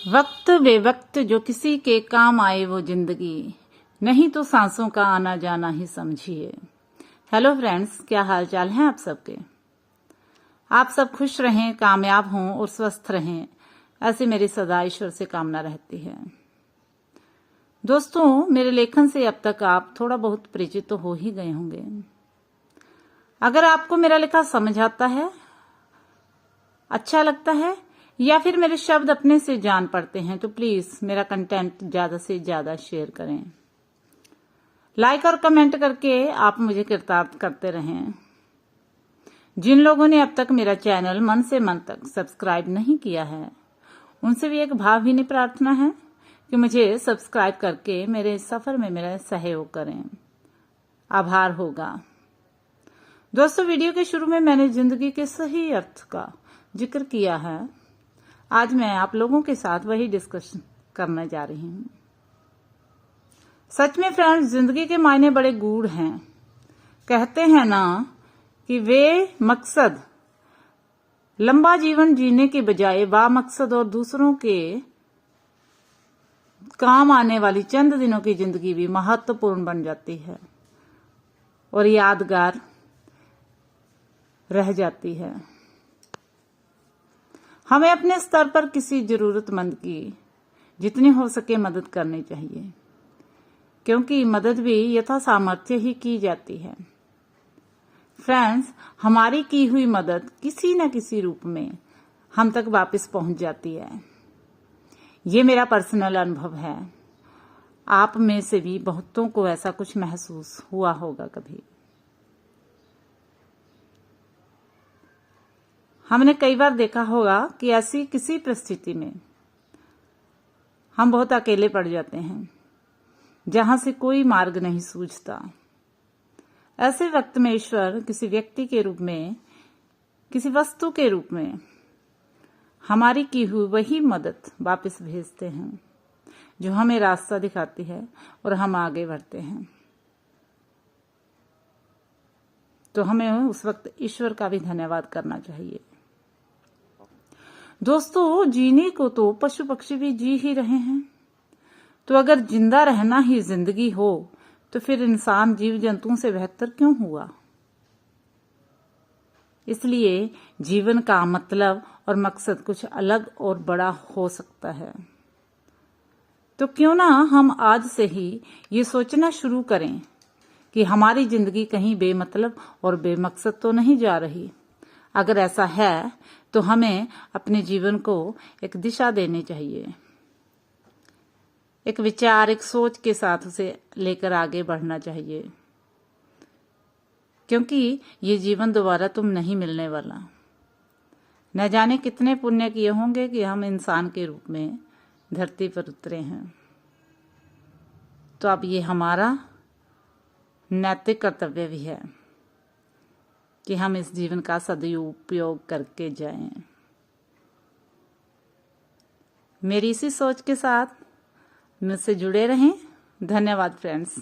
वक्त बेवक्त जो किसी के काम आए वो जिंदगी, नहीं तो सांसों का आना जाना ही समझिए। हेलो फ्रेंड्स, क्या हाल चाल है आप सबके। आप सब खुश रहें, कामयाब हों और स्वस्थ रहें, ऐसी मेरी सदा ईश्वर से कामना रहती है। दोस्तों, मेरे लेखन से अब तक आप थोड़ा बहुत परिचित तो हो ही गए होंगे। अगर आपको मेरा लिखा समझ आता है, अच्छा लगता है या फिर मेरे शब्द अपने से जान पड़ते हैं तो प्लीज मेरा कंटेंट ज्यादा से ज्यादा शेयर करें। लाइक और कमेंट करके आप मुझे कृतार्थ करते रहें। जिन लोगों ने अब तक मेरा चैनल मन से मन तक सब्सक्राइब नहीं किया है, उनसे भी एक भावभीनी प्रार्थना है कि मुझे सब्सक्राइब करके मेरे सफर में मेरा सहयोग करें। आभार होगा। दोस्तों, वीडियो के शुरू में मैंने जिंदगी के सही अर्थ का जिक्र किया है। आज मैं आप लोगों के साथ वही डिस्कशन करने जा रही हूँ। सच में फ्रेंड्स, जिंदगी के मायने बड़े गूढ़ हैं। कहते हैं ना कि वे मकसद लंबा जीवन जीने के बजाय बामकसद और दूसरों के काम आने वाली चंद दिनों की जिंदगी भी महत्वपूर्ण बन जाती है और यादगार रह जाती है। हमें अपने स्तर पर किसी जरूरतमंद की जितनी हो सके मदद करनी चाहिए, क्योंकि मदद भी यथा सामर्थ्य ही की जाती है। फ्रेंड्स, हमारी की हुई मदद किसी न किसी रूप में हम तक वापस पहुंच जाती है। ये मेरा पर्सनल अनुभव है। आप में से भी बहुतों को ऐसा कुछ महसूस हुआ होगा कभी। हमने कई बार देखा होगा कि ऐसी किसी परिस्थिति में हम बहुत अकेले पड़ जाते हैं, जहां से कोई मार्ग नहीं सूझता। ऐसे वक्त में ईश्वर किसी व्यक्ति के रूप में, किसी वस्तु के रूप में हमारी की हुई वही मदद वापस भेजते हैं, जो हमें रास्ता दिखाती है और हम आगे बढ़ते हैं। तो हमें उस वक्त ईश्वर का भी धन्यवाद करना चाहिए। दोस्तों, जीने को तो पशु पक्षी भी जी ही रहे हैं, तो अगर जिंदा रहना ही जिंदगी हो तो फिर इंसान जीव जंतुओं से बेहतर क्यों हुआ। इसलिए जीवन का मतलब और मकसद कुछ अलग और बड़ा हो सकता है। तो क्यों ना हम आज से ही ये सोचना शुरू करें कि हमारी जिंदगी कहीं बेमतलब और बेमकसद तो नहीं जा रही। अगर ऐसा है तो हमें अपने जीवन को एक दिशा देनी चाहिए, एक विचार, एक सोच के साथ उसे लेकर आगे बढ़ना चाहिए, क्योंकि ये जीवन दोबारा तुम नहीं मिलने वाला। न जाने कितने पुण्य किए होंगे कि हम इंसान के रूप में धरती पर उतरे हैं। तो अब ये हमारा नैतिक कर्तव्य भी है कि हम इस जीवन का सदुपयोग करके जाएं। मेरी इसी सोच के साथ मुझसे जुड़े रहें। धन्यवाद फ्रेंड्स।